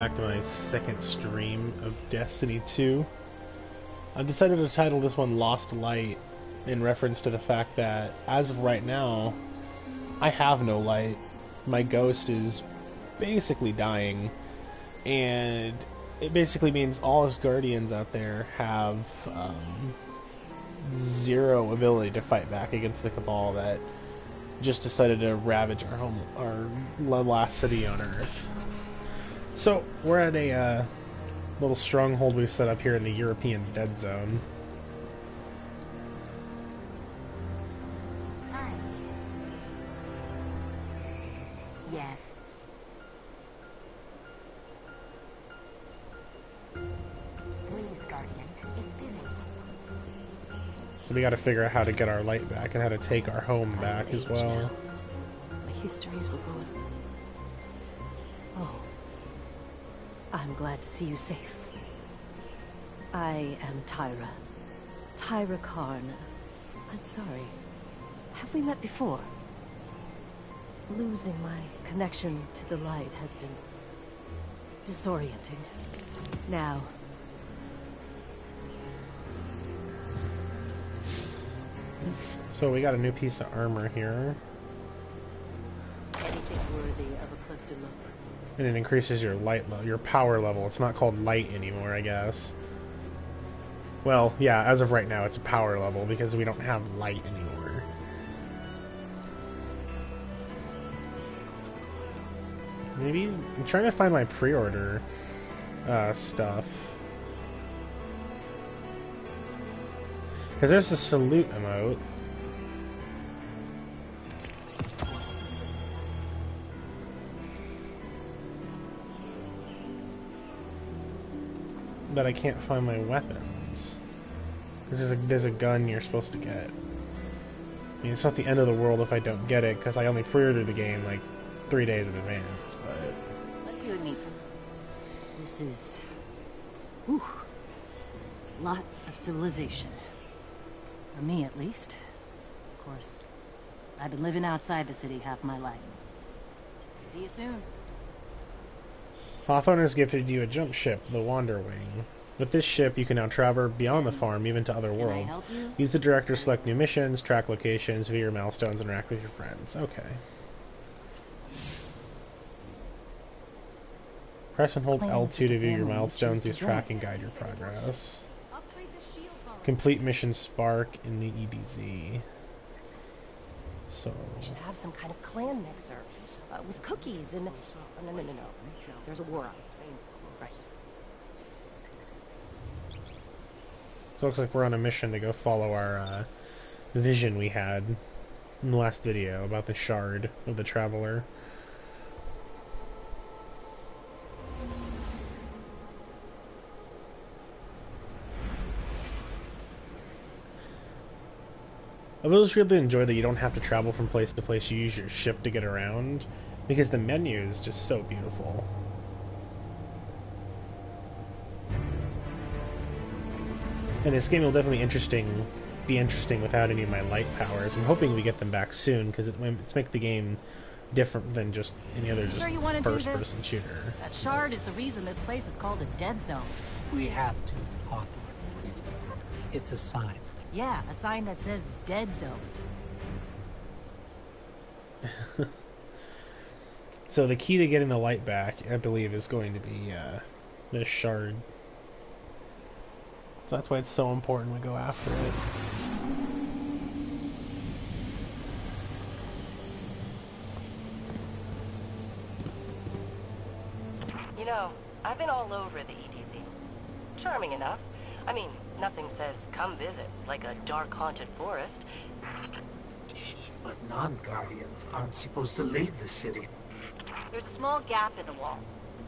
Back to my second stream of Destiny 2. I've decided to title this one Lost Light in reference to the fact that, as of right now, I have no light. My ghost is basically dying, and it basically means all us guardians out there have zero ability to fight back against the Cabal that just decided to ravage our last city on Earth. So, we're at a little stronghold we've set up here in the European Dead Zone. Hi. Yes. Please, Guardian. It's busy. So we gotta figure out how to get our light back and how to take our home back as well. My histories will go on. Oh. I'm glad to see you safe. I am Tyra. Tyra Karn. I'm sorry. Have we met before? Losing my connection to the light has been disorienting. Now, So we got a new piece of armor here. anything worthy of a closer look. And it increases your your power level. It's not called light anymore, I guess. Well, yeah, as of right now, it's a power level because we don't have light anymore. Maybe I'm trying to find my pre-order stuff. Because there's a salute emote. But I can't find my weapons. There's a gun you're supposed to get. I mean, it's not the end of the world if I don't get it, because I only pre-ordered the game like 3 days in advance, but... Let's you and me. This is... Whew. Lot of civilization. For me, at least. Of course, I've been living outside the city half my life. See you soon. Hawthorne has gifted you a jump ship, the Wanderwing. With this ship, you can now travel beyond the farm, even to other worlds. Use the director to select new missions, track locations, view your milestones, and interact with your friends. Okay. Press and hold L2 to view your milestones. Use track and guide your progress. Complete mission Spark in the EDZ. So... We should have some kind of clan mixer. With cookies and... Oh, no. There's a war on. Right. So it looks like we're on a mission to go follow our vision we had in the last video about the shard of the Traveler. I've always really enjoyed that you don't have to travel from place to place. You use your ship to get around, because the menu is just so beautiful. And this game will definitely be interesting without any of my light powers. I'm hoping we get them back soon, because it's make the game different than just any other first-person shooter. That shard is the reason this place is called a dead zone. We have to, Hawthorne. It's a sign. Yeah, a sign that says dead zone. So the key to getting the light back, I believe, is going to be this shard. So that's why it's so important we go after it. You know, I've been all over the EDZ. Charming enough. I mean, nothing says come visit, like a dark haunted forest. But non-Guardians aren't supposed to leave the city. There's a small gap in the wall.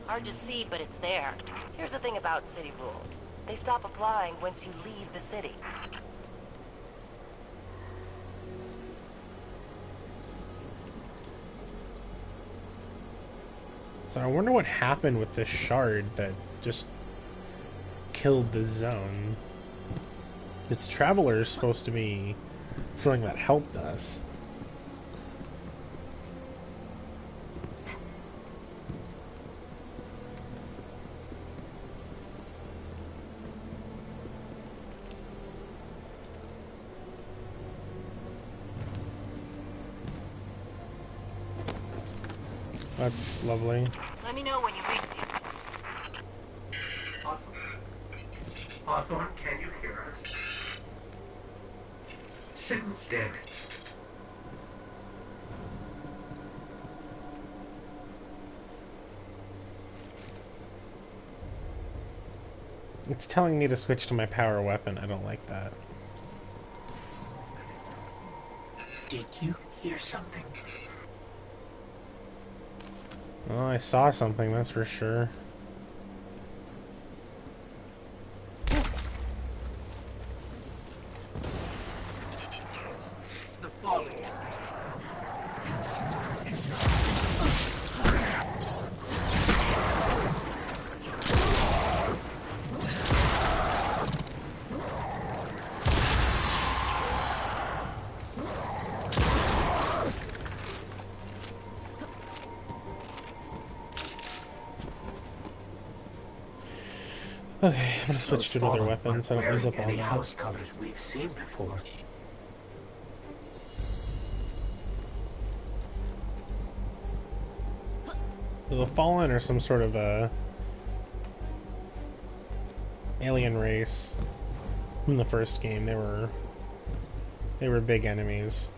Hard to see, but it's there. Here's the thing about city rules. They stop applying once you leave the city. So I wonder what happened with this shard that just killed the zone. This Traveler is supposed to be something that helped us. That's lovely. Let me know when you reach me. Hawthorne? Hawthorne, can you hear us? Signal's dead. It's telling me to switch to my power weapon. I don't like that. Did you hear something? Oh, I saw something, that's for sure. The falling. Okay, I'm gonna switch to another weapon so I don't use up all any of them. house colors we've seen before. The Fallen are some sort of alien race from the first game. They were big enemies.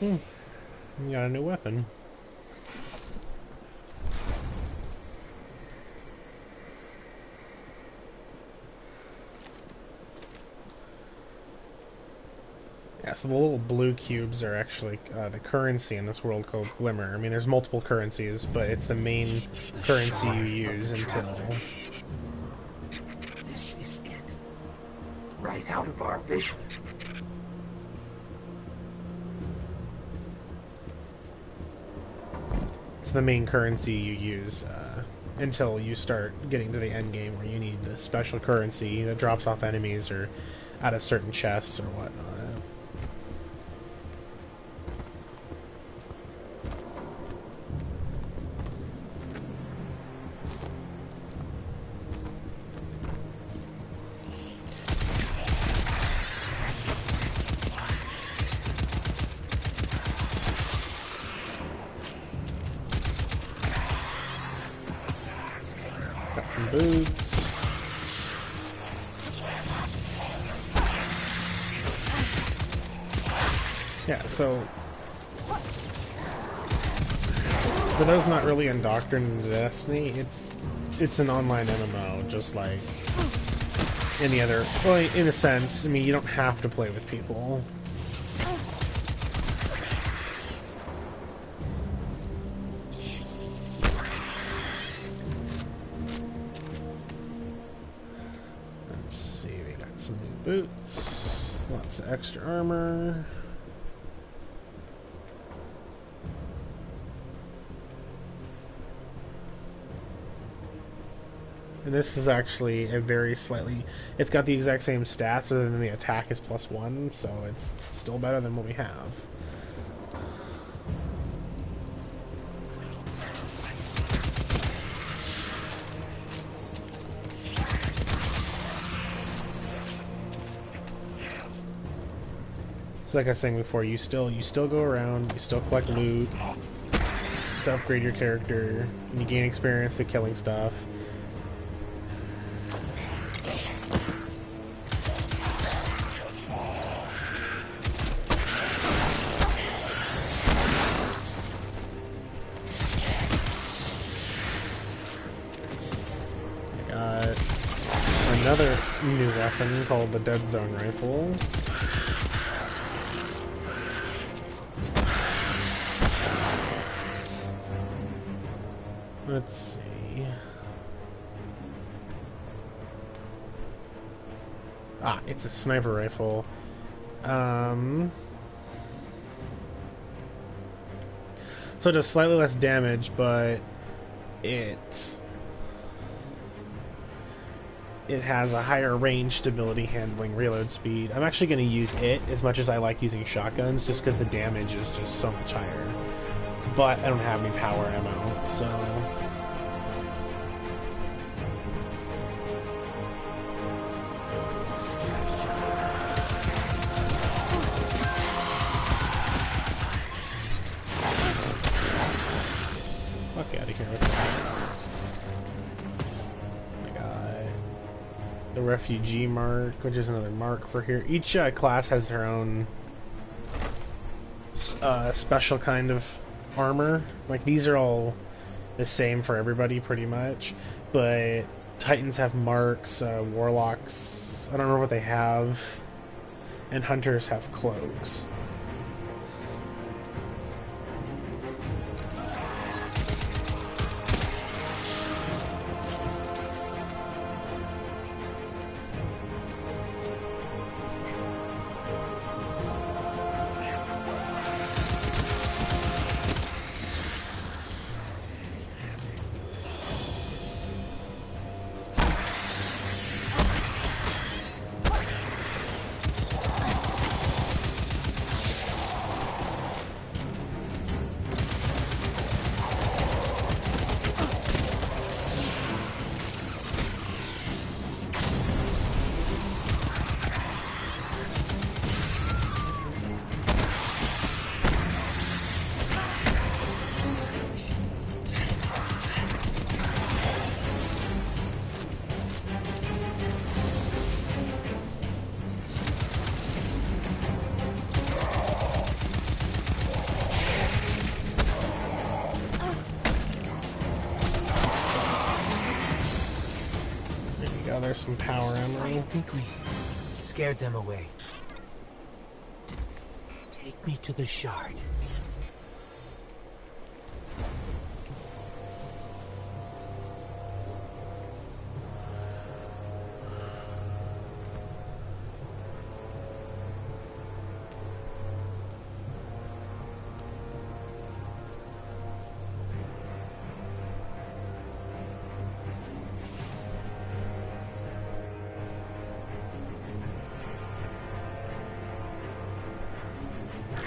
You got a new weapon. Yeah, so the little blue cubes are actually the currency in this world called Glimmer. I mean, there's multiple currencies, but it's the main currency you use until... This is it. Right out of our vision. It's the main currency you use until you start getting to the end game where you need the special currency that drops off enemies or out of certain chests or whatnot. Got some boots. Yeah, so for those not really indoctrinated into Destiny, it's an online MMO, just like any other. Well, in a sense, I mean, you don't have to play with people. Let's see, we got some new boots, lots of extra armor. And this is actually a very slightly... It's got the exact same stats other than the attack is +1, so it's still better than what we have. So like I was saying before, you still go around, you still collect loot to upgrade your character, and you gain experience to killing stuff. Another new weapon called the Dead Zone Rifle. Let's see. Ah, it's a sniper rifle. So it does slightly less damage, but it has a higher range, stability, handling, reload speed. I'm actually going to use it as much as I like using shotguns, just because the damage is just so much higher. but I don't have any power ammo, so... Fuck out of here with that. I got the refugee mark, which is another mark for here. Each class has their own special kind of armor. Like, these are all the same for everybody, pretty much. But Titans have marks, Warlocks, I don't remember what they have, and Hunters have cloaks. There's some power ammo. I think we scared them away. Take me to the shard.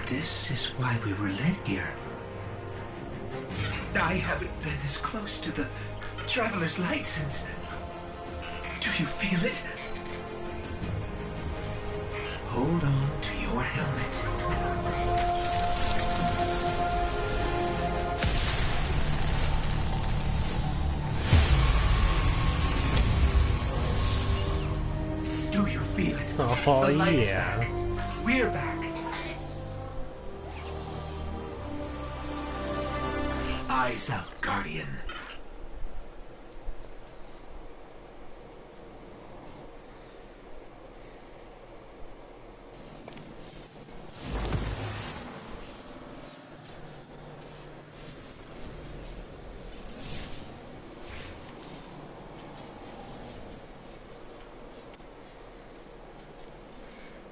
This is why we were led here. I haven't been as close to the Traveler's Light since... Do you feel it? Hold on to your helmet. Do you feel it? Oh, The light is yeah. back. We're back. Eyes out, Guardian.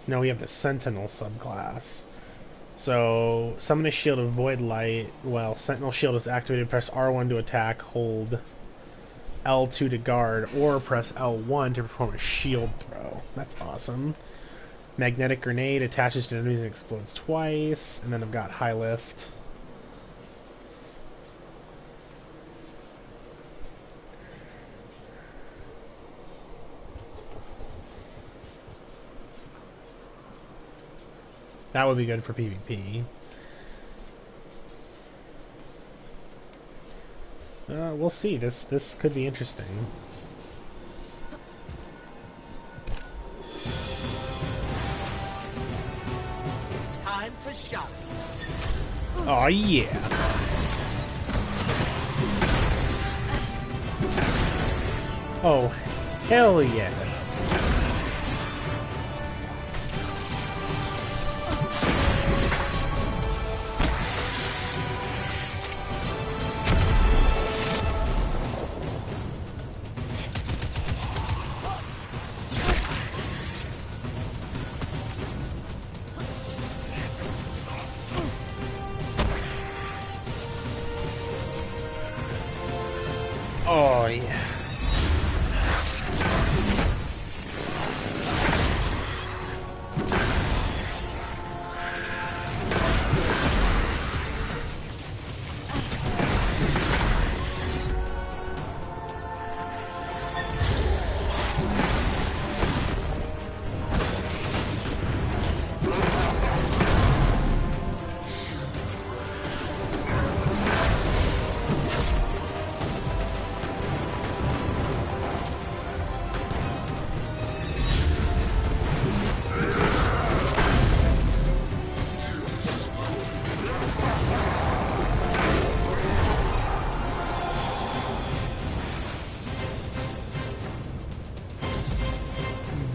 Now we have the Sentinel subclass. So, summon a shield of Void Light while Sentinel Shield is activated. Press R1 to attack, hold L2 to guard, or press L1 to perform a shield throw. That's awesome. Magnetic Grenade attaches to enemies and explodes twice. And then I've got High Lift. That would be good for PvP. We'll see. This could be interesting. Time to shine. Oh yeah. Oh, hell yes. Oh, yeah.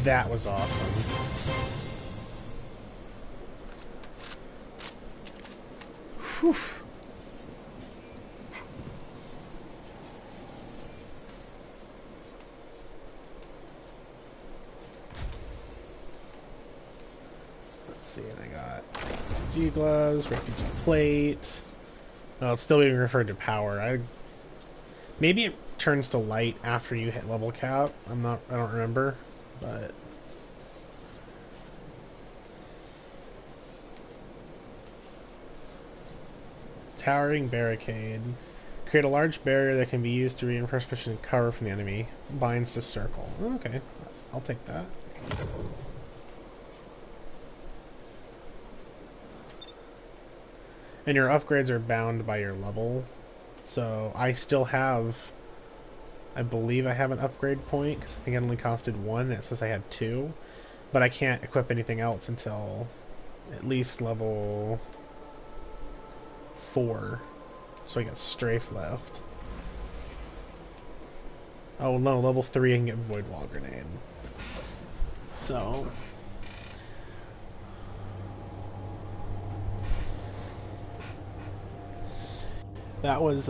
That was awesome. Whew. Let's see what I got. Refugee gloves, refugee plate. Oh, it's still being referred to power. Maybe it turns to light after you hit level cap. I don't remember, but towering barricade. Create a large barrier that can be used to reinforce position cover from the enemy. Binds to circle. Okay, I'll take that. And your upgrades are bound by your level. So I still have, I believe I have an upgrade point, because I think it only costed 1, and it says I had 2. But I can't equip anything else until at least level 4. So I got strafe left. Oh no, level 3 I can get void wall grenade. So that was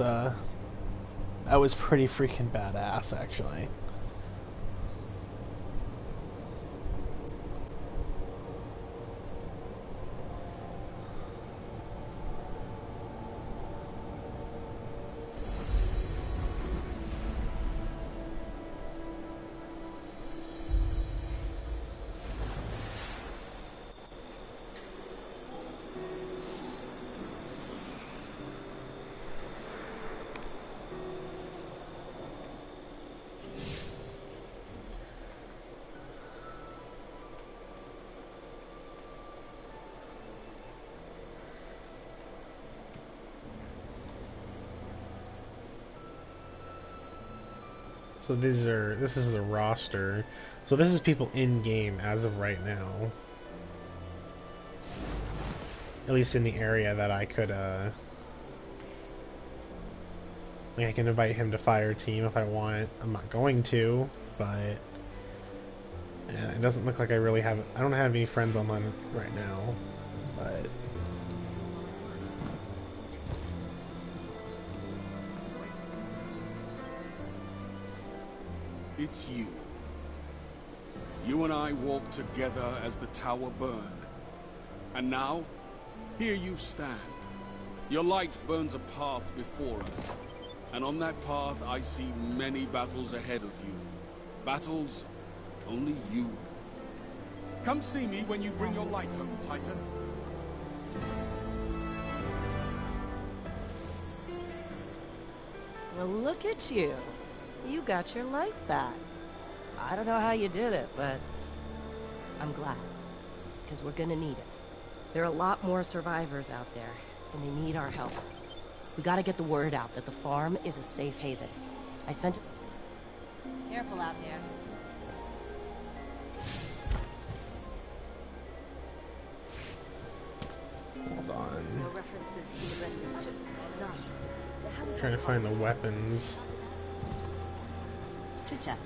pretty freaking badass, actually. So this is the roster. So this is people in game as of right now. At least in the area that I could like I can invite him to fire team if I want. I'm not going to, but yeah, it doesn't look like I really have, I don't have any friends online right now, but it's you. You and I walked together as the tower burned. And now, here you stand. Your light burns a path before us. And on that path, I see many battles ahead of you. Battles only you. Come see me when you bring your light home, Titan. Well, look at you. You got your light back. I don't know how you did it, but I'm glad. Because we're gonna need it. There are a lot more survivors out there, and they need our help. We gotta get the word out that the farm is a safe haven. I sent... Careful out there. hold on. No references to the resident to... None. How is Trying to that find the possible? weapons. Chit-chat.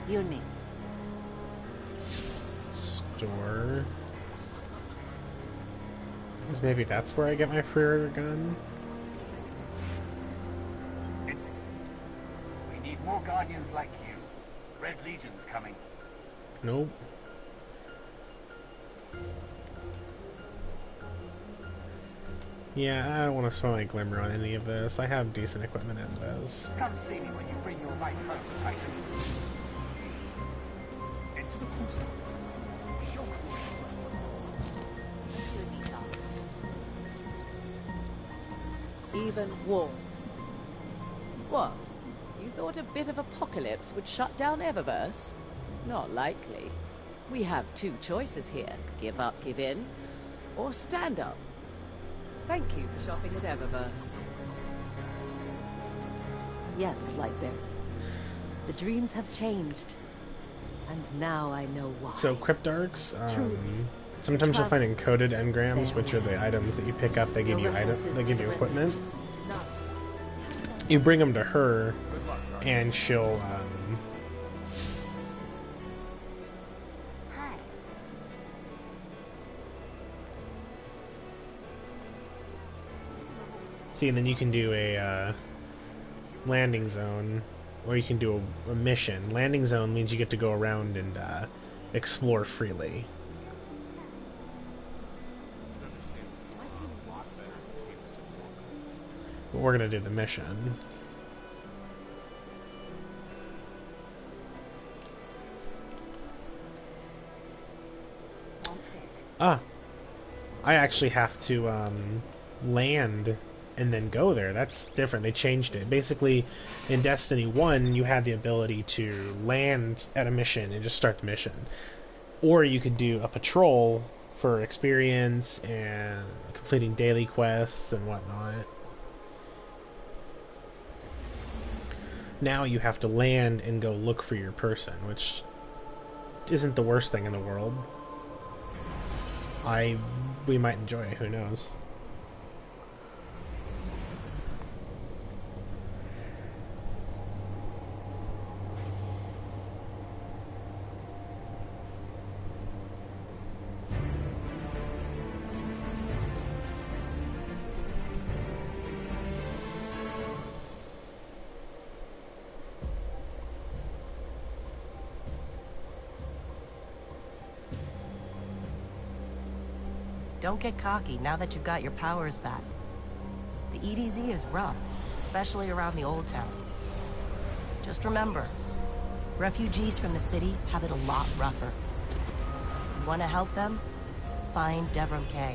You and me. Store. I guess maybe that's where I get my free gun. We need more guardians like you. Red Legion's coming. Nope. Yeah, I don't want to spend my glimmer on any of this. I have decent equipment as it is. Come see me when you bring your light home, Titan. Into the crucible. Show me. You and me, Doc. Even war. What? You thought a bit of apocalypse would shut down Eververse? Not likely. We have two choices here. Give up, give in, or stand up. Thank you for shopping at Eververse. Yes, Lightbearer. The dreams have changed. And now I know why. So cryptarchs, Truly. sometimes you'll find encoded engrams, which are the items that you pick up. They give you they give you equipment. None. You bring them to her, and she'll See, and then you can do a landing zone, or you can do a mission. Landing zone means you get to go around and explore freely. But we're gonna do the mission. Ah, I actually have to land and then go there. That's different. They changed it. Basically, in Destiny 1, you had the ability to land at a mission and just start the mission. Or you could do a patrol for experience and completing daily quests and whatnot. Now you have to land and go look for your person, which isn't the worst thing in the world. We might enjoy it, who knows. Don't get cocky now that you've got your powers back. The EDZ is rough, especially around the Old Town. Just remember, refugees from the city have it a lot rougher. You want to help them? Find Devrim Kay.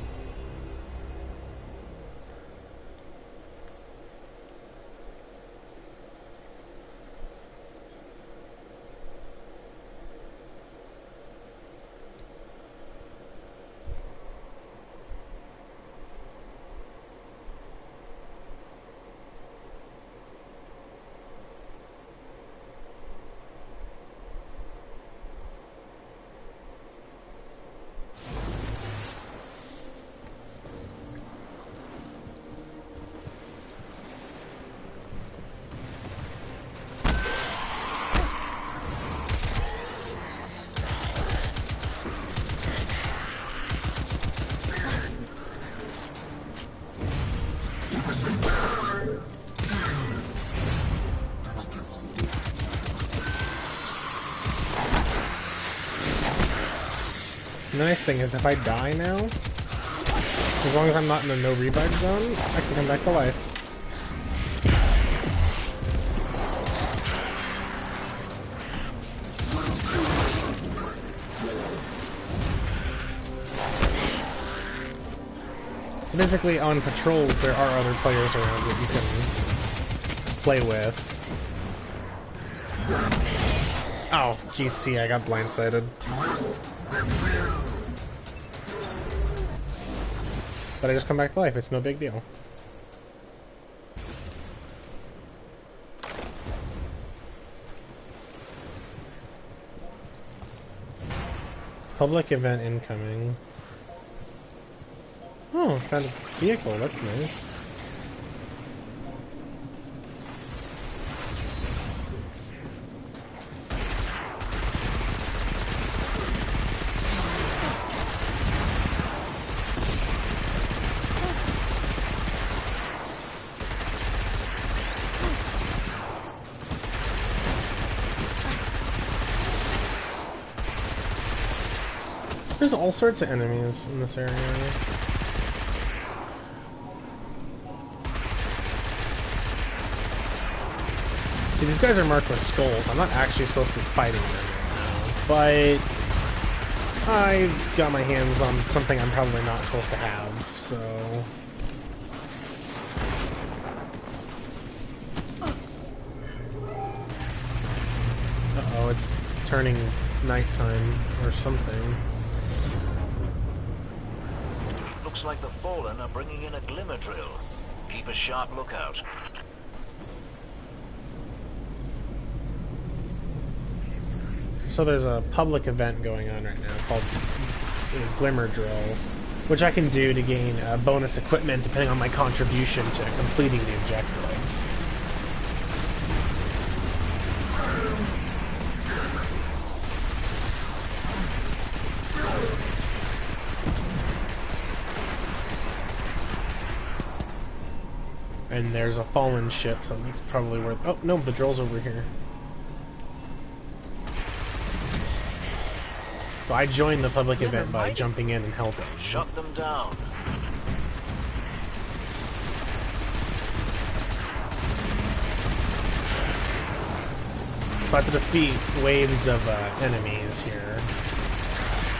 The nice thing is, if I die now, as long as I'm not in a no revive zone, I can come back to life. So basically, on patrols, there are other players around that you can play with. Oh, GC, I got blindsided. But I just come back to life, it's no big deal. Public event incoming. Oh, found a vehicle, that's nice. There's all sorts of enemies in this area. See, these guys are marked with skulls. I'm not actually supposed to be fighting them right now, but I got my hands on something I'm probably not supposed to have, so... Uh-oh, it's turning nighttime or something. Looks like the Fallen are bringing in a glimmer drill. Keep a sharp lookout. So there's a public event going on right now called Glimmer Drill, which I can do to gain bonus equipment depending on my contribution to completing the objective. And there's a fallen ship, so that's probably worth... Oh, no, the drill's over here. So I joined the public event by jumping in and helping. Shut them down. But to defeat waves of enemies here,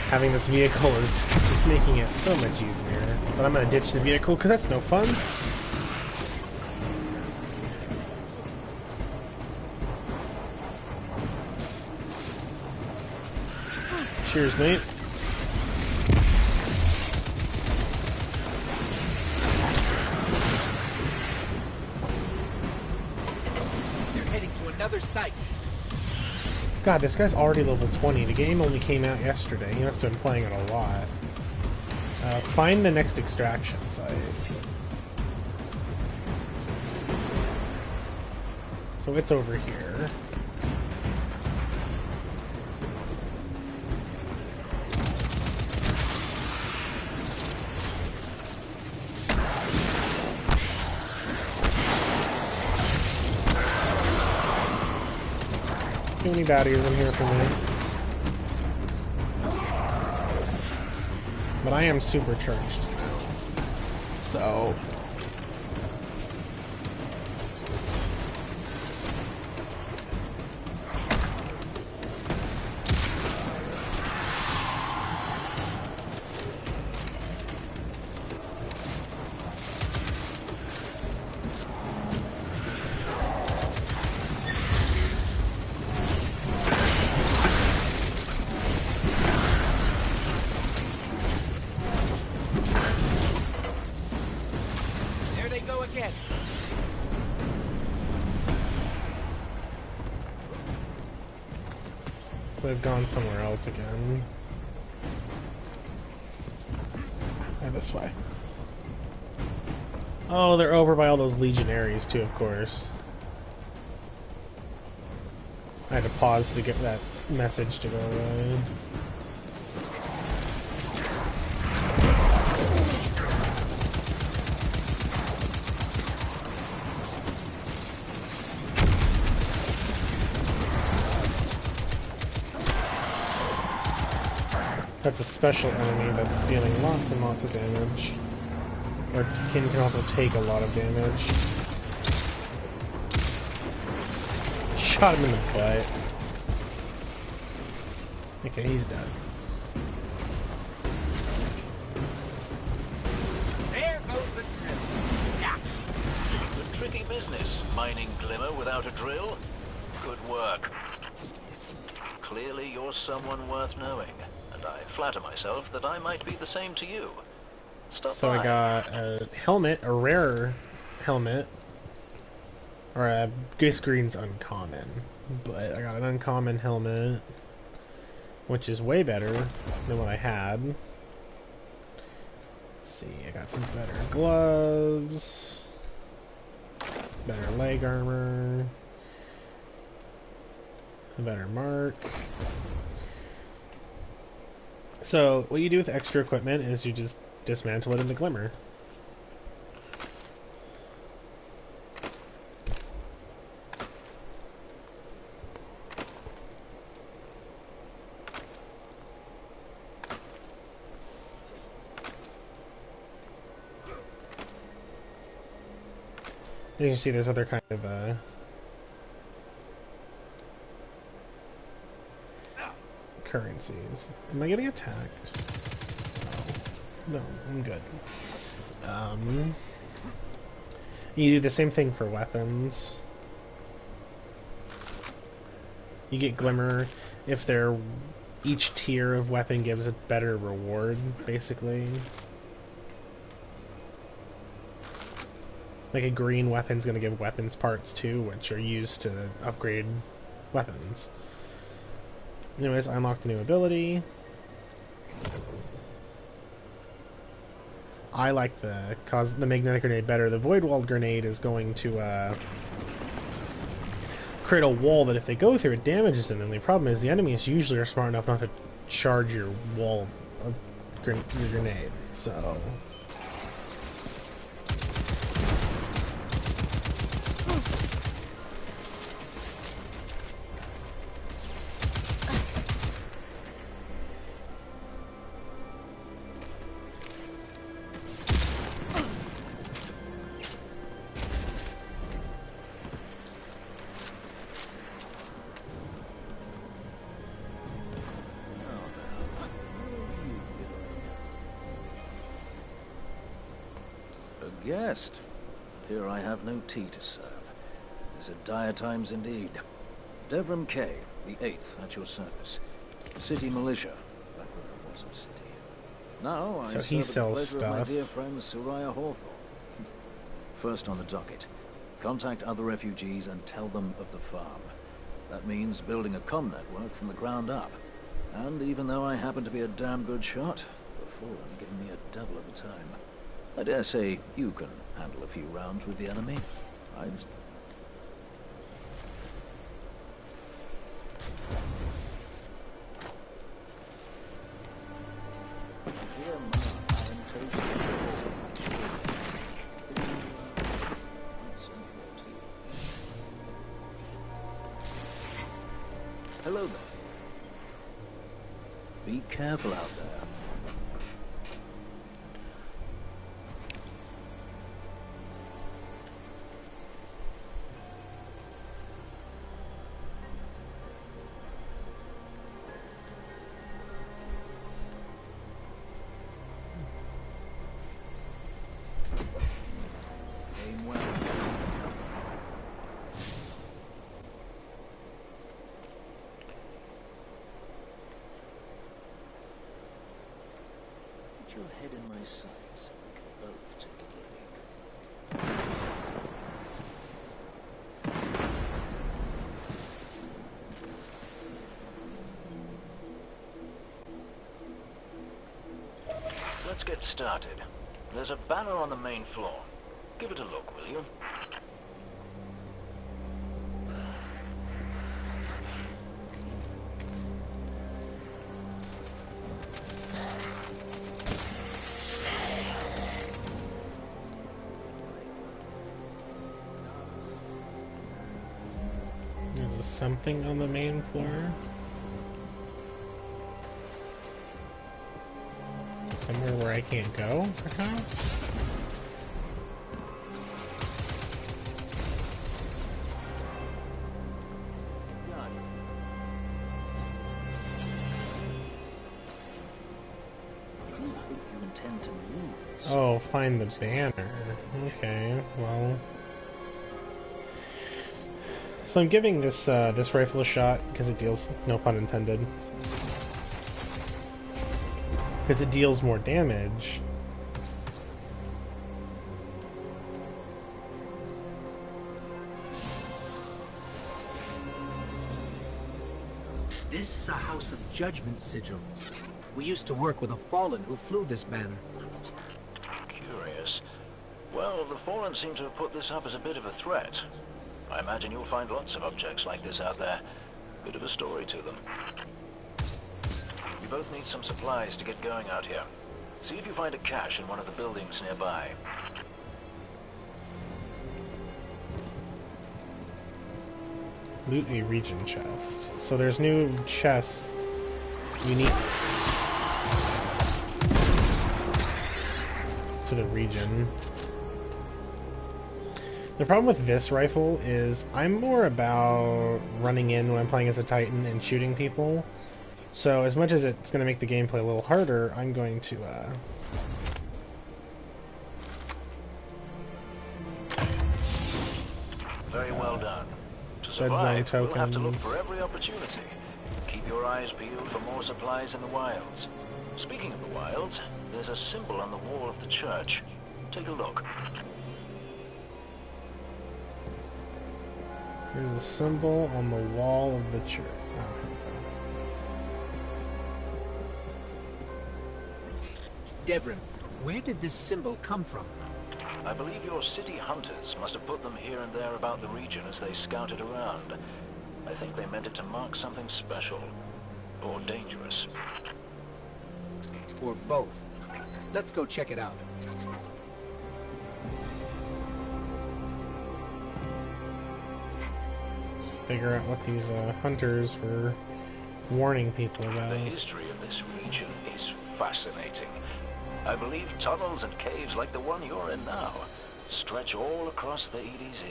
having this vehicle is just making it so much easier. But I'm gonna ditch the vehicle because that's no fun. Cheers, mate. They're heading to another site. God, this guy's already level 20. The game only came out yesterday. He must have been playing it a lot. Find the next extraction site. So it's over here. Too many baddies in here for me. But I am supercharged. So... They've gone somewhere else again. Yeah, this way. Oh, they're over by all those legionaries too, of course. I had to pause to get that message to go away. That's a special enemy that's dealing lots and lots of damage. Or can also take a lot of damage. Shot him in the butt. Okay, he's dead. There goes the drill. Yeah. Good tricky business, mining Glimmer without a drill. Good work. Clearly you're someone worth knowing. And I flatter myself that I might be the same to you. Stop So by. I got a helmet, a rare helmet, or a Goose Green's uncommon, but I got an uncommon helmet, which is way better than what I had. Let's see, I got some better gloves, better leg armor, a better mark. So, what you do with extra equipment is you just dismantle it in the Glimmer. You can see there's other kind of currencies. Am I getting attacked? No, I'm good. You do the same thing for weapons. You get Glimmer if they're... Each tier of weapon gives a better reward, basically. Like a green weapon's gonna give weapons parts too, which are used to upgrade weapons. Anyways, I unlocked a new ability. I like the magnetic grenade better. The void walled grenade is going to create a wall that if they go through, it damages them. And the problem is the enemies usually are smart enough not to charge your wall of your grenade. So guessed. Here I have no tea to serve. These are dire times indeed. Devrim Kay, the 8th, at your service. City militia, back when there was a city. Now I So he serve at the sells pleasure of my stuff. dear friend Soraya Hawthorne. First on the docket, contact other refugees and tell them of the farm. That means building a comm network from the ground up. And even though I happen to be a damn good shot, the Fallen are giving me a devil of a time. I dare say you can handle a few rounds with the enemy. I've... Dear Ma, I am toasting. Hello there. Be careful out there. Aim well. Put your head in my sights so we can both take a break. Let's get started. There's a banner on the main floor. Give it a look, will you? There's something on the main floor. Somewhere where I can't go, perhaps? I do hope you intend to move this. Oh, find the banner. Okay, well... So I'm giving this this rifle a shot because it deals, no pun intended, because it deals more damage. This is a House of Judgment sigil. We used to work with a Fallen who flew this banner. Curious. Well, the Fallen seem to have put this up as a bit of a threat. I imagine you'll find lots of objects like this out there. Bit of a story to them. You both need some supplies to get going out here. See if you find a cache in one of the buildings nearby. Loot a region chest. So there's new chests unique to the region. The problem with this rifle is I'm more about running in when I'm playing as a Titan and shooting people. So as much as it's going to make the gameplay a little harder, I'm going to Very well done. To Red survive, zone we'll have to look tokens. for every opportunity. Keep your eyes peeled for more supplies in the wilds. Speaking of the wilds, there's a symbol on the wall of the church. Take a look. There's a symbol on the wall of the church. Oh, Devrim, where did this symbol come from? I believe your city hunters must have put them here and there about the region as they scouted around. I think they meant it to mark something special. Or dangerous. Or both. Let's go check it out. figure out what these hunters were warning people about. The history of this region is fascinating. I believe tunnels and caves like the one you're in now stretch all across the EDZ.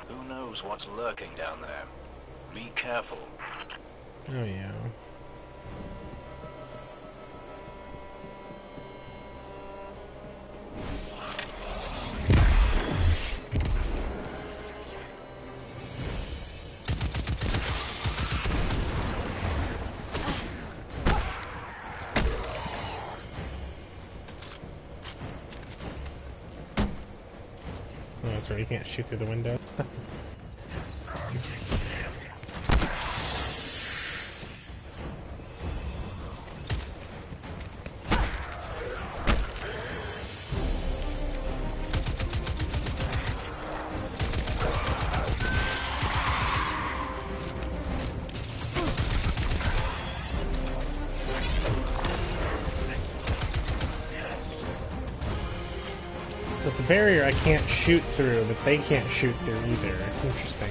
Who knows what's lurking down there? Be careful. Oh yeah. you can't shoot through the windows. It's a barrier I can't shoot through, but they can't shoot through either. Interesting.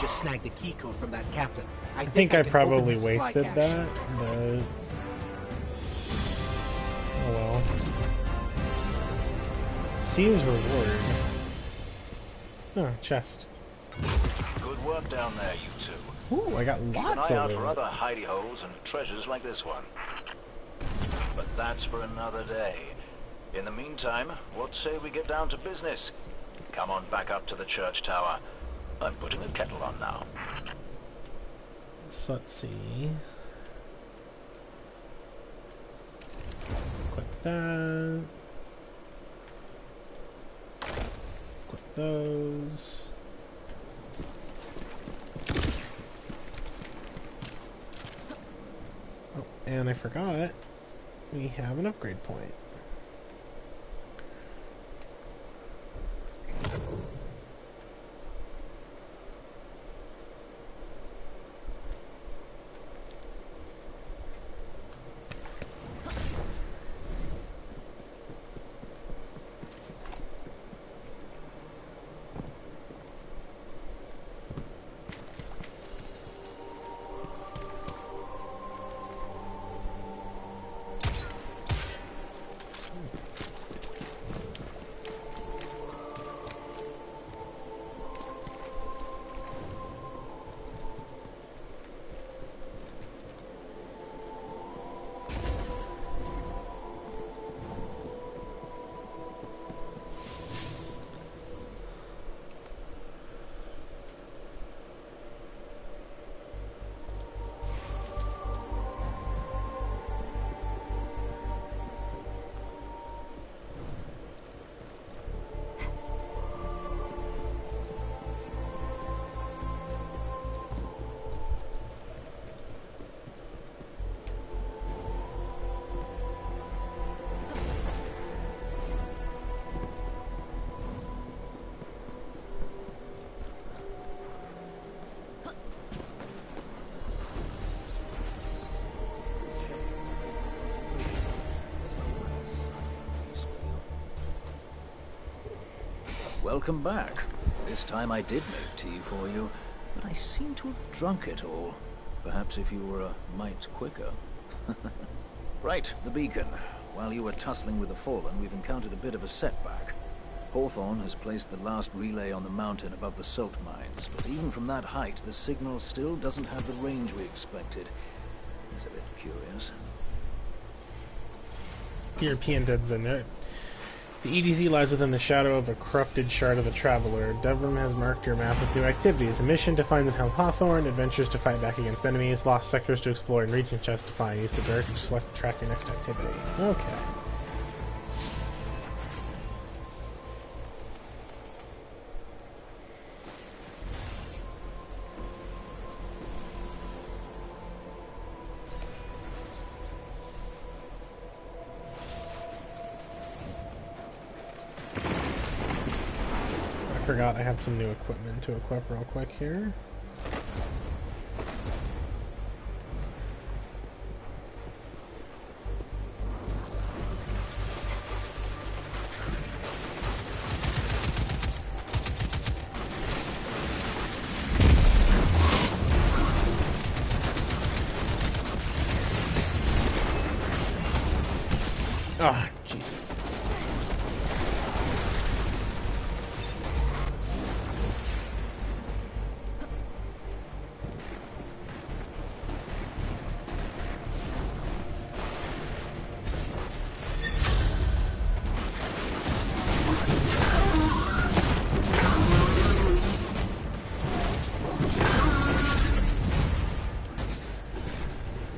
Snagged the key code from that captain. I think I can probably open the supply wasted cache. that, but... Oh well. See his reward. Oh, chest. Good work down there, you two. Ooh, I got Keep an lots eye of out it. for other hidey holes and treasures like this one. But that's for another day. In the meantime, what say we get down to business? Come on back up to the church tower. I'm putting the kettle on now. So let's see. Equip that. Equip those. Oh, and I forgot. We have an upgrade point. Welcome back. This time I did make tea for you, but I seem to have drunk it all. Perhaps if you were a mite quicker. Right, the beacon. While you were tussling with the Fallen, we've encountered a bit of a setback. Hawthorne has placed the last relay on the mountain above the salt mines, but even from that height, the signal still doesn't have the range we expected. It's a bit curious. European Dead Zone. The EDZ lies within the shadow of a corrupted shard of the Traveler. Devrim has marked your map with new activities. A mission to find and help Hawthorne, adventures to fight back against enemies, lost sectors to explore, and region chests to find. Use the barricade to select and track your next activity. Okay. Forgot I have some new equipment to equip real quick here. Ah, jeez.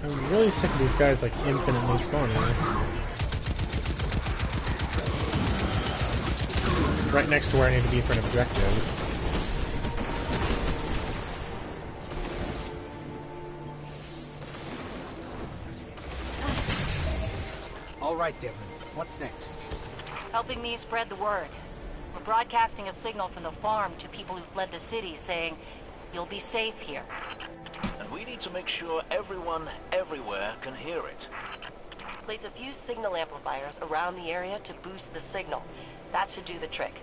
I'm really sick of these guys like infinitely spawning. Right next to where I need to be for an objective. All right, Devlin. What's next? Helping me spread the word. We're broadcasting a signal from the farm to people who fled the city saying, you'll be safe here. And we need to make sure everyone, everywhere, can hear it. Place a few signal amplifiers around the area to boost the signal. That should do the trick.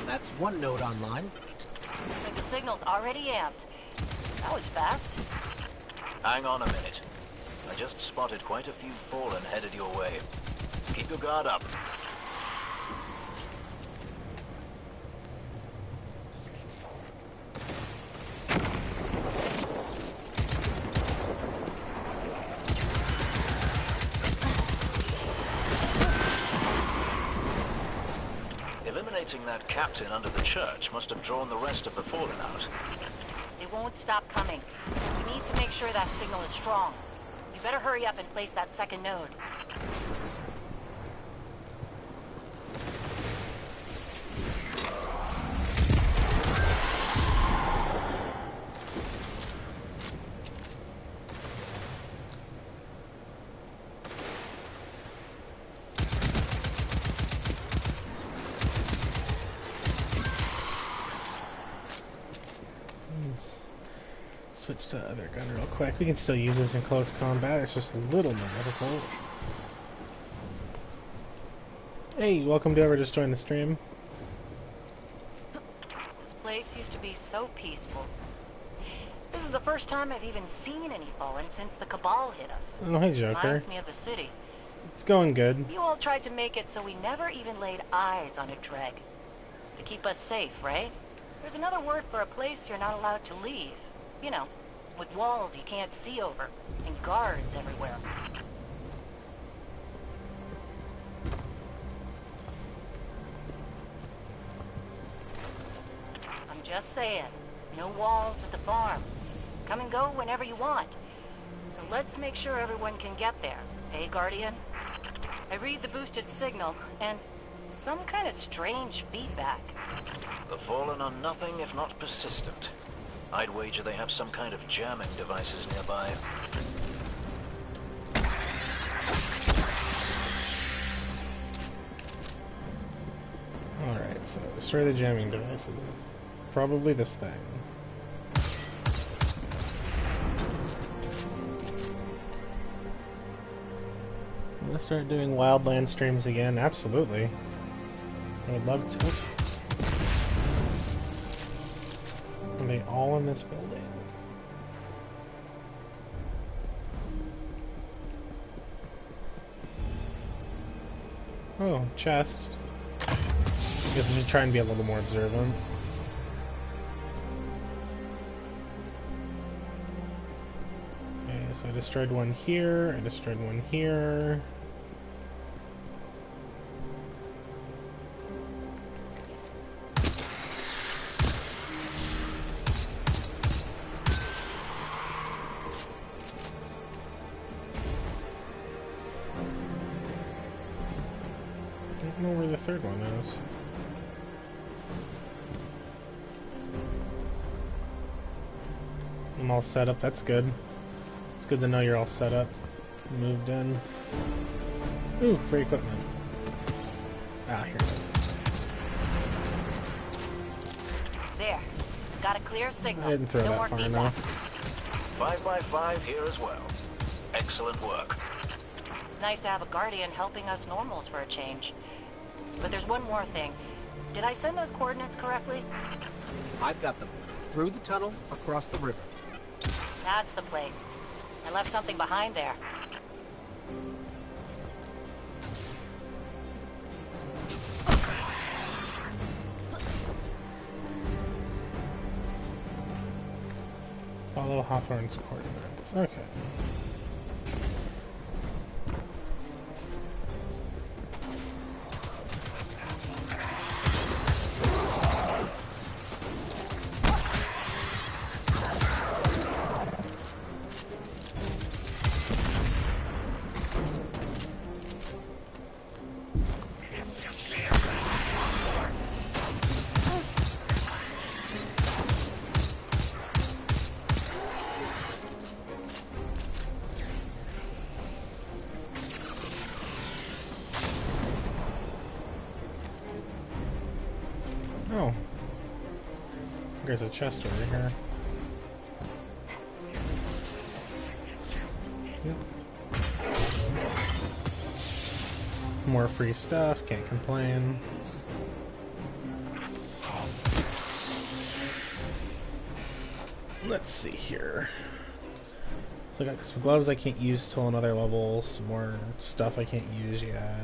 That's one node online. But the signal's already amped. That was fast. Hang on a minute. I just spotted quite a few Fallen headed your way. Keep your guard up. Eliminating that captain under the church must have drawn the rest of the Fallen out. They won't stop coming. We need to make sure that signal is strong. You better hurry up and place that second node. Switch to other gun real quick. We can still use this in close combat. It's just a little more difficult. Hey, welcome to whoever just joined the stream. This place used to be so peaceful. This is the first time I've even seen any Fallen since the Cabal hit us. Oh, hey, Joker. Reminds me of the city. It's going good. You all tried to make it so we never even laid eyes on a Dreg. To keep us safe, right? There's another word for a place you're not allowed to leave. You know, with walls you can't see over, and guards everywhere. I'm just saying, no walls at the farm. Come and go whenever you want. So let's make sure everyone can get there, eh, Guardian? I read the boosted signal, and some kind of strange feedback. The Fallen are nothing if not persistent. I'd wager they have some kind of jamming devices nearby. Alright, so destroy the jamming devices. It's probably this thing. I'm gonna start doing Wildland streams again, absolutely. I would love to. Are they all in this building? Oh, chest. I guess we should try and be a little more observant. Okay, so I destroyed one here, I destroyed one here. don't know where the third one is. I'm all set up, that's good. It's good to know you're all set up. Moved in. Ooh, free equipment. Ah, here it is. There. Got a clear signal. I didn't throw No that more far feedback. enough. 5x5 here as well. Excellent work. It's nice to have a Guardian helping us normals for a change. But there's one more thing. Did I send those coordinates correctly? I've got them. Through the tunnel, across the river. That's the place. I left something behind there. Follow Hawthorne's coordinates. Okay. Oh. There's a chest over here. Yep. More free stuff, can't complain. Let's see here. So I got some gloves I can't use till another level, some more stuff I can't use yet.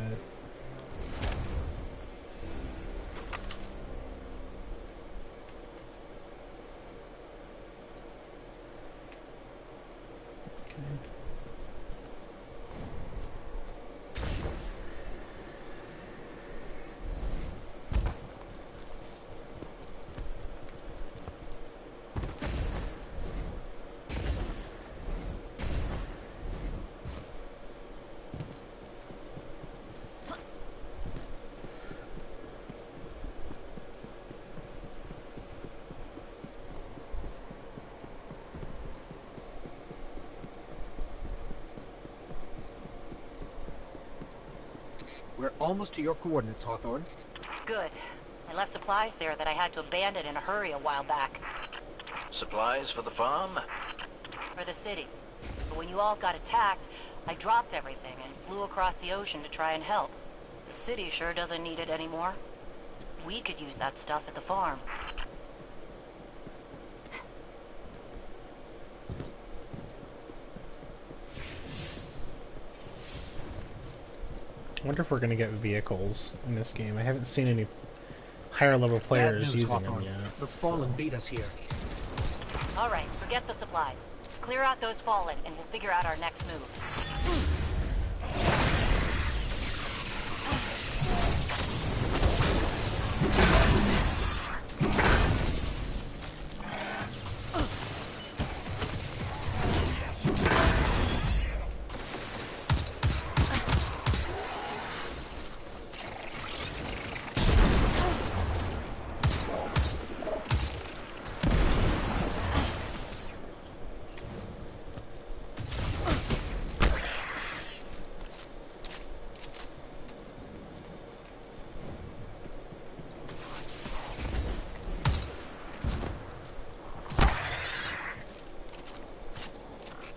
We're almost to your coordinates, Hawthorne. Good. I left supplies there that I had to abandon in a hurry a while back. Supplies for the farm? For the city. But when you all got attacked, I dropped everything and flew across the ocean to try and help. The city sure doesn't need it anymore. We could use that stuff at the farm. I wonder if we're going to get vehicles in this game. I haven't seen any higher level players Bad news, using Hawthorne. them yet. The Fallen beat us here. All right, forget the supplies. Clear out those Fallen, and we'll figure out our next move.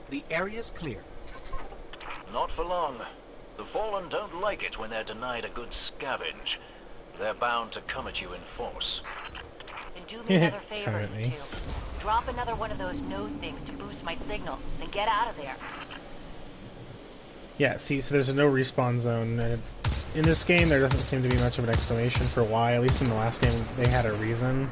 The area's clear. Not for long. The Fallen don't like it when they're denied a good scavenge. They're bound to come at you in force. Then do me another favor, Come at you me. two. Drop another one of those node things to boost my signal, then get out of there. Yeah, see, so there's no respawn zone. In this game, there doesn't seem to be much of an explanation for why. At least in the last game, they had a reason.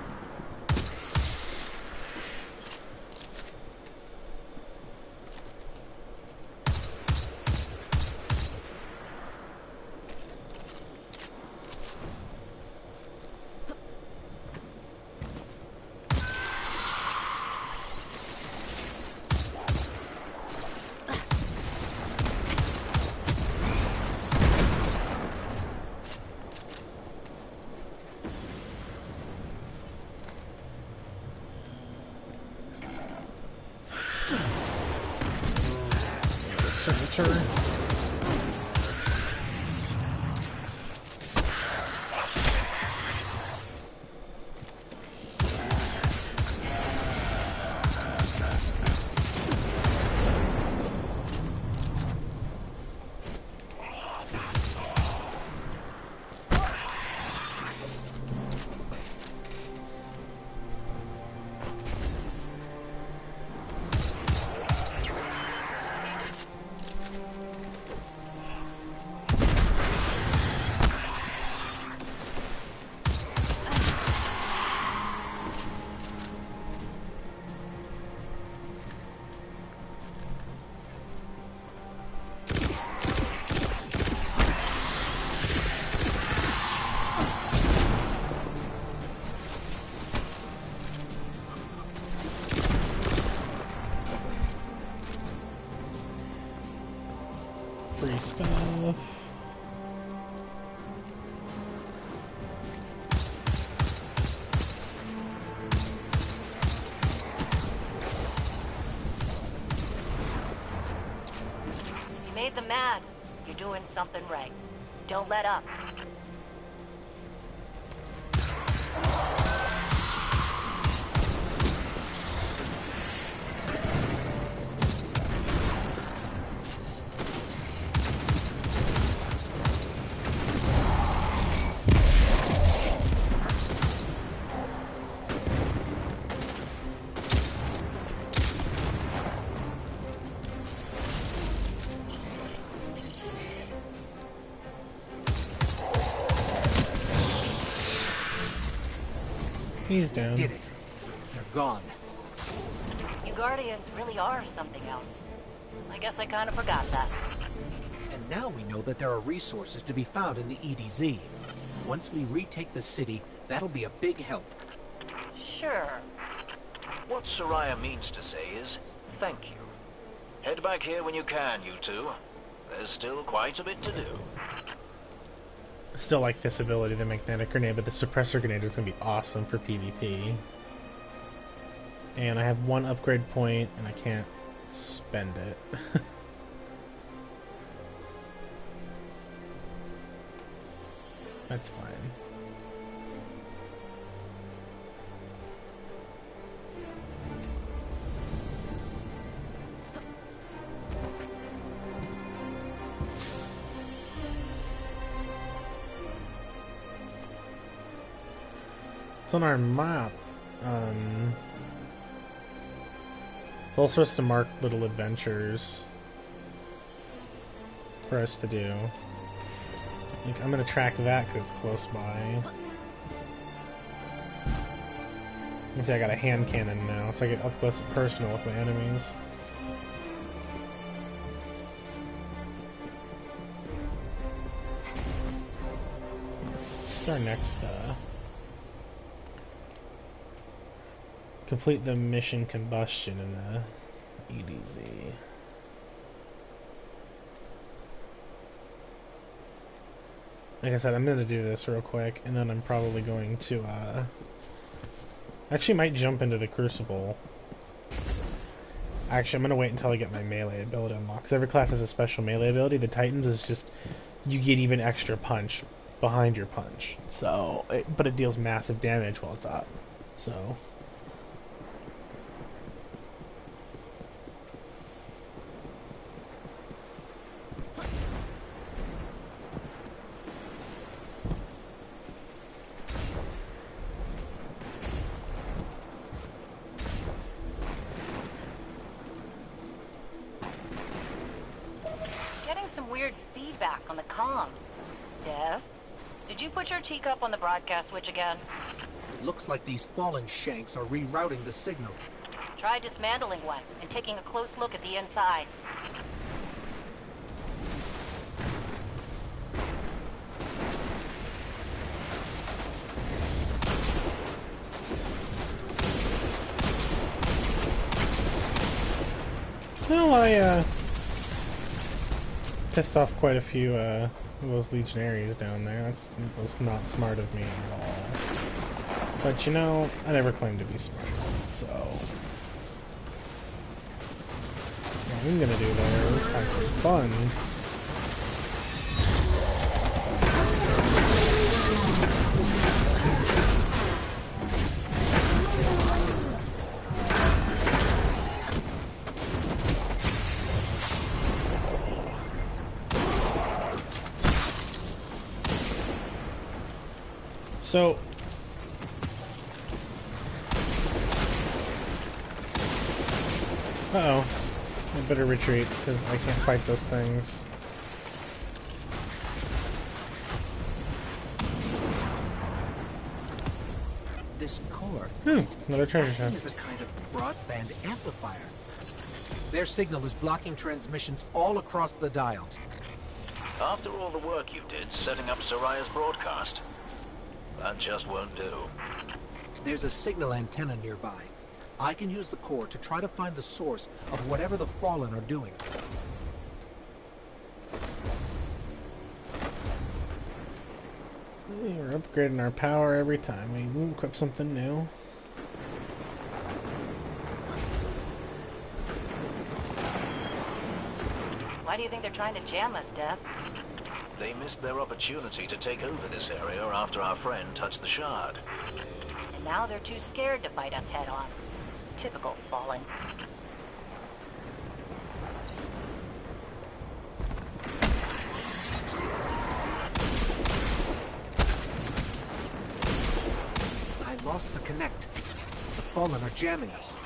past her. Free stuff. You made them mad. You're doing something right. Don't let up. He's down. Did it. They're gone. You Guardians really are something else. I guess I kind of forgot that. And now we know that there are resources to be found in the EDZ. Once we retake the city, that'll be a big help. Sure. What Soraya means to say is, thank you. Head back here when you can, you two. There's still quite a bit to do. Still like this ability, the magnetic grenade, but the suppressor grenade is going to be awesome for PvP. And I have one upgrade point, and I can't spend it. That's fine. So on our map, it's all supposed to mark little adventures for us to do. Like, I'm gonna track that because it's close by. You see, I got a hand cannon now, so I get up close and personal with my enemies. What's our next, complete the mission combustion in the EDZ. Like I said, I'm gonna do this real quick, and then I'm probably going to, actually might jump into the Crucible. Actually, I'm gonna wait until I get my melee ability unlocked, because every class has a special melee ability. The Titans is just, you get even extra punch behind your punch. So, but it deals massive damage while it's up. So... on the comms. Dev, did you put your teacup on the broadcast switch again? Looks like these fallen shanks are rerouting the signal. Try dismantling one and taking a close look at the insides. Well, I pissed off quite a few of those legionaries down there. That was not smart of me at all. But you know, I never claimed to be smart, so... I'm gonna do there. Let's have some fun. So, uh-oh. I better retreat, because I can't fight those things. This core. Another treasure chest. Is a kind of broadband amplifier. Their signal is blocking transmissions all across the dial. After all the work you did setting up Soraya's broadcast, that just won't do. There's a signal antenna nearby. I can use the core to try to find the source of whatever the Fallen are doing. We're upgrading our power every time we equip something new. Why do you think they're trying to jam us, Death? They missed their opportunity to take over this area after our friend touched the shard. And now they're too scared to fight us head on. Typical Fallen. I lost the connect. The Fallen are jamming us.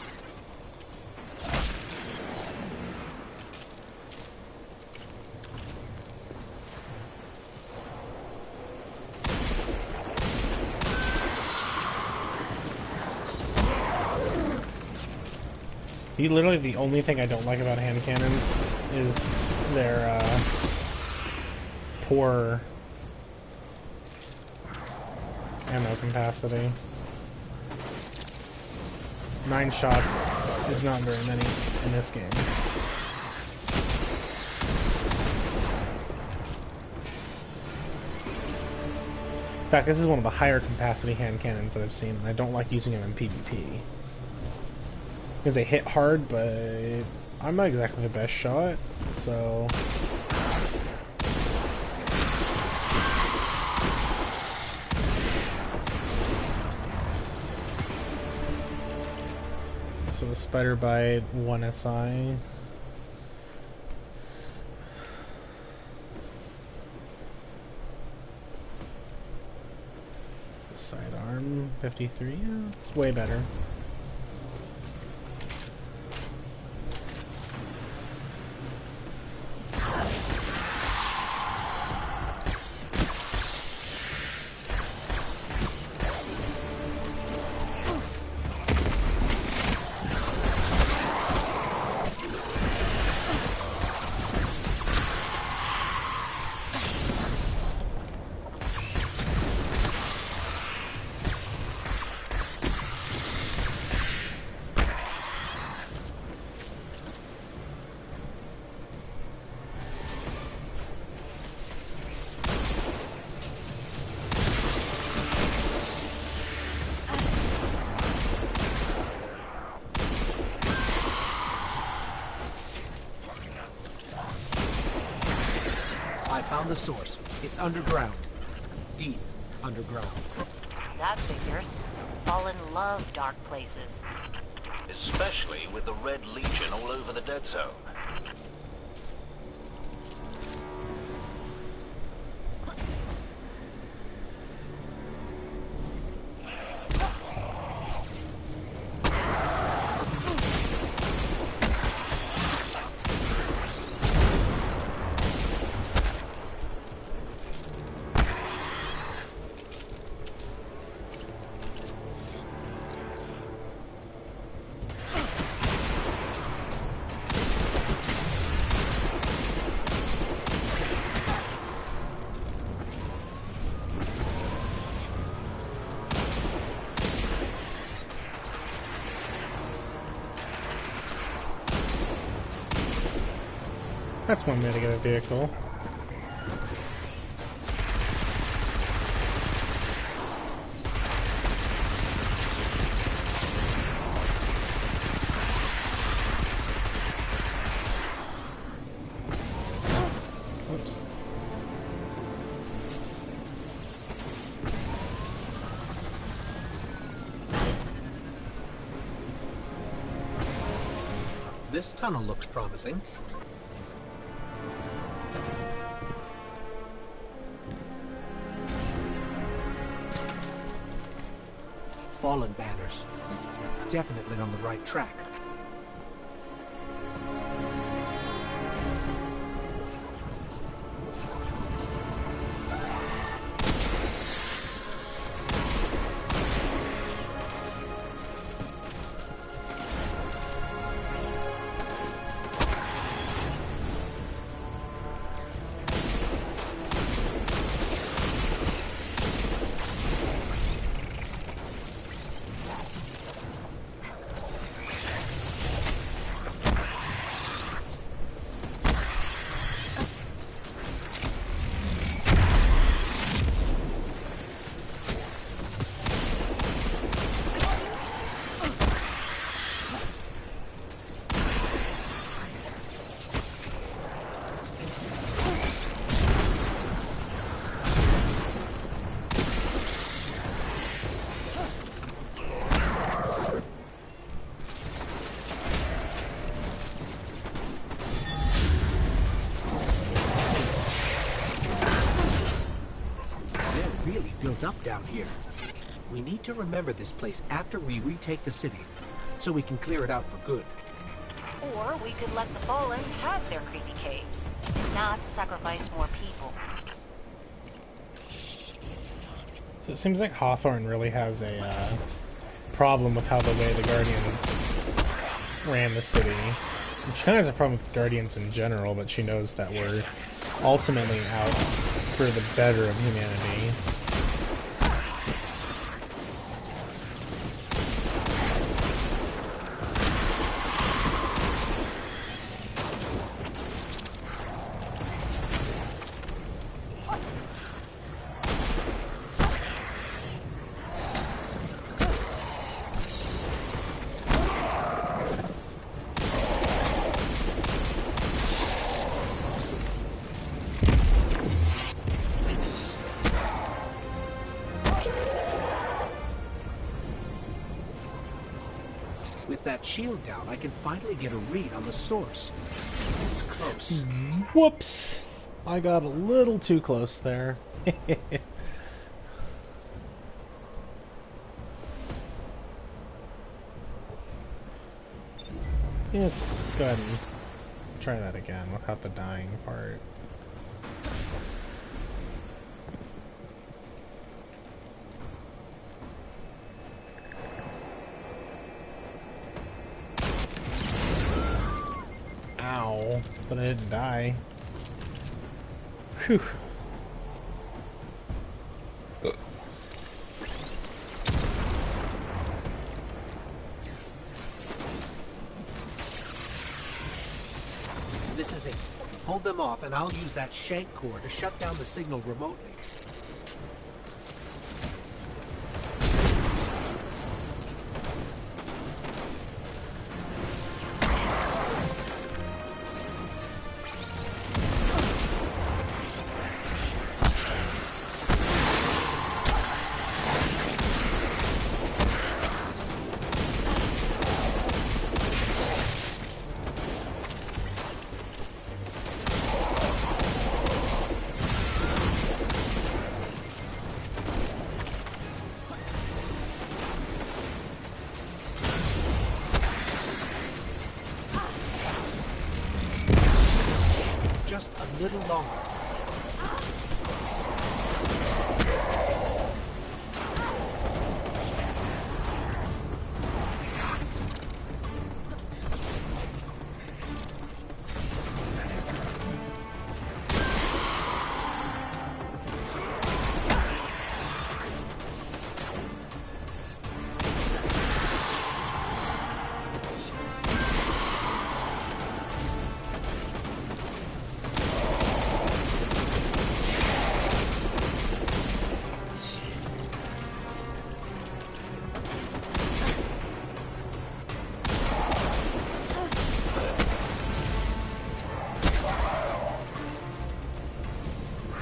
Literally the only thing I don't like about hand cannons is their poor ammo capacity. 9 shots is not very many in this game. In fact, this is one of the higher capacity hand cannons that I've seen, and I don't like using them in PvP. Because they hit hard, but I'm not exactly the best shot, so... So the Spider Bite 1 SI. The sidearm 53, yeah, it's way better. Found the source. It's underground. Deep underground. That figures. Fallen love dark places. Especially with the Red Legion all over the Dead Zone. That's one way to get a vehicle. This tunnel looks promising. Fallen banners. We're definitely on the right track. Up down here. We need to remember this place after we retake the city, so we can clear it out for good. Or we could let the Fallen have their creepy caves, and not sacrifice more people. So it seems like Hawthorne really has a problem with how the way the Guardians ran the city. She kind of has a problem with Guardians in general, but she knows that we're ultimately out for the better of humanity. With that shield down, I can finally get a read on the source. It's close. Whoops! I got a little too close there. Let's go ahead and try that again without the dying part. Ow, but I didn't die. Whew. This is it. Hold them off and I'll use that shank core to shut down the signal remotely. Just a little longer.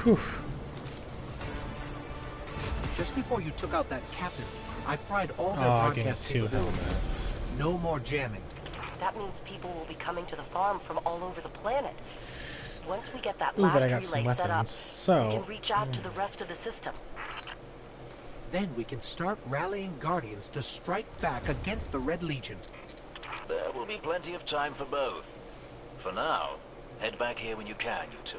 Whew. Just before you took out that captain, I fried all their I gained broadcast 2 capabilities. helmets. No more jamming. That means people will be coming to the farm from all over the planet. Once we get that Ooh, but I last got some relay set up, weapons. So, we can reach out to the rest of the system. Then we can start rallying Guardians to strike back against the Red Legion. There will be plenty of time for both. For now, head back here when you can, you two.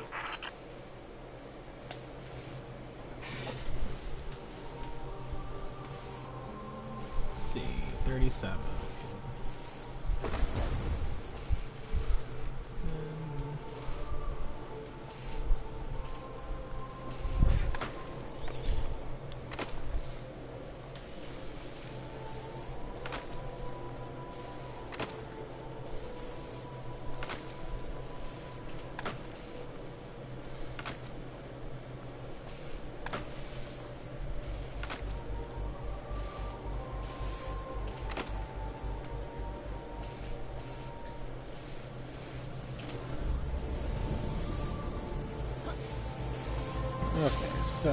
let's see, 37. Okay, so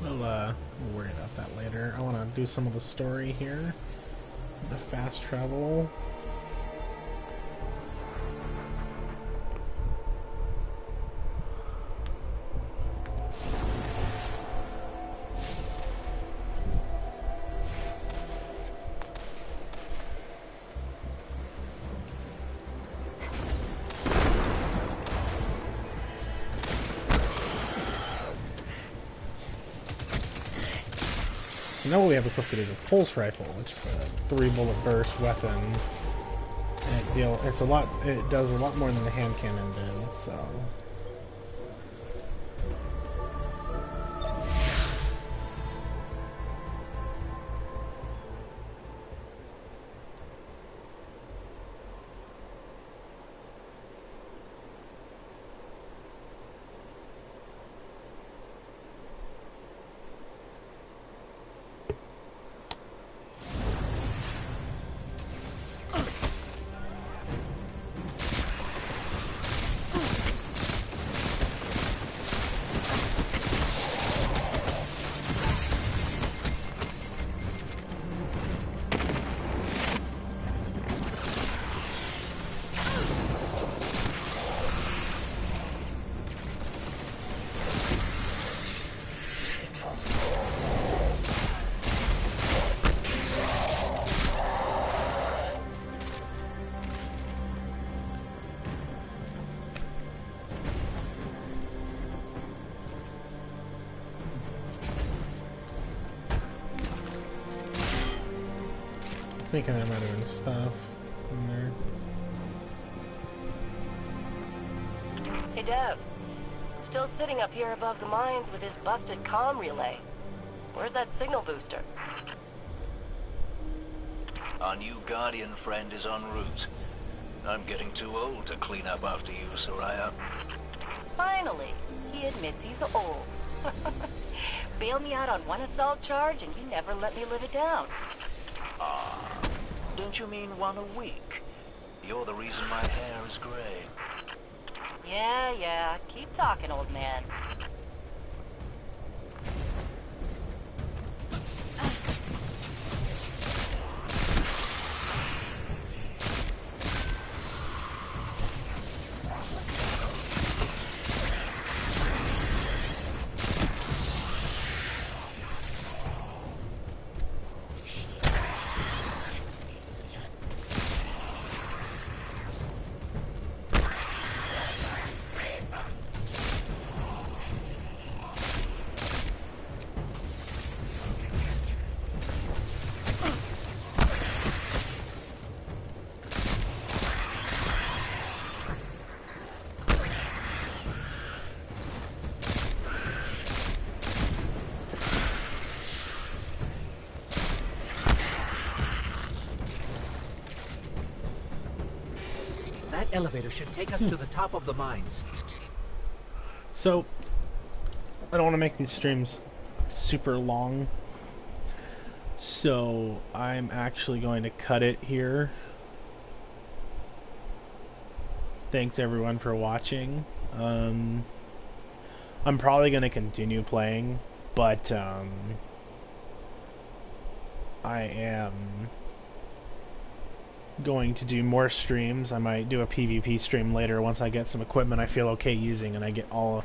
we'll worry about that later. I want to do some of the story here. The fast travel. Now what we have equipped is a pulse rifle, which is a 3-bullet burst weapon. And it does a lot more than the hand cannon did, so. Thinking I might have been stuff in there. Hey Dev, still sitting up here above the mines with his busted comm relay. Where's that signal booster? Our new Guardian friend is en route. I'm getting too old to clean up after you, Soraya. Finally, he admits he's old. Bail me out on one assault charge and you never let me live it down. Don't you mean one a week? You're the reason my hair is gray. Yeah, keep talking, old man. That elevator should take us to the top of the mines. So, I don't want to make these streams super long. So I'm actually going to cut it here. Thanks everyone for watching. I'm probably going to continue playing, but I am going to do more streams. I might do a PvP stream later once I get some equipment I feel okay using and I get all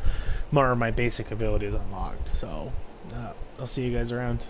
more of my basic abilities unlocked. So I'll see you guys around.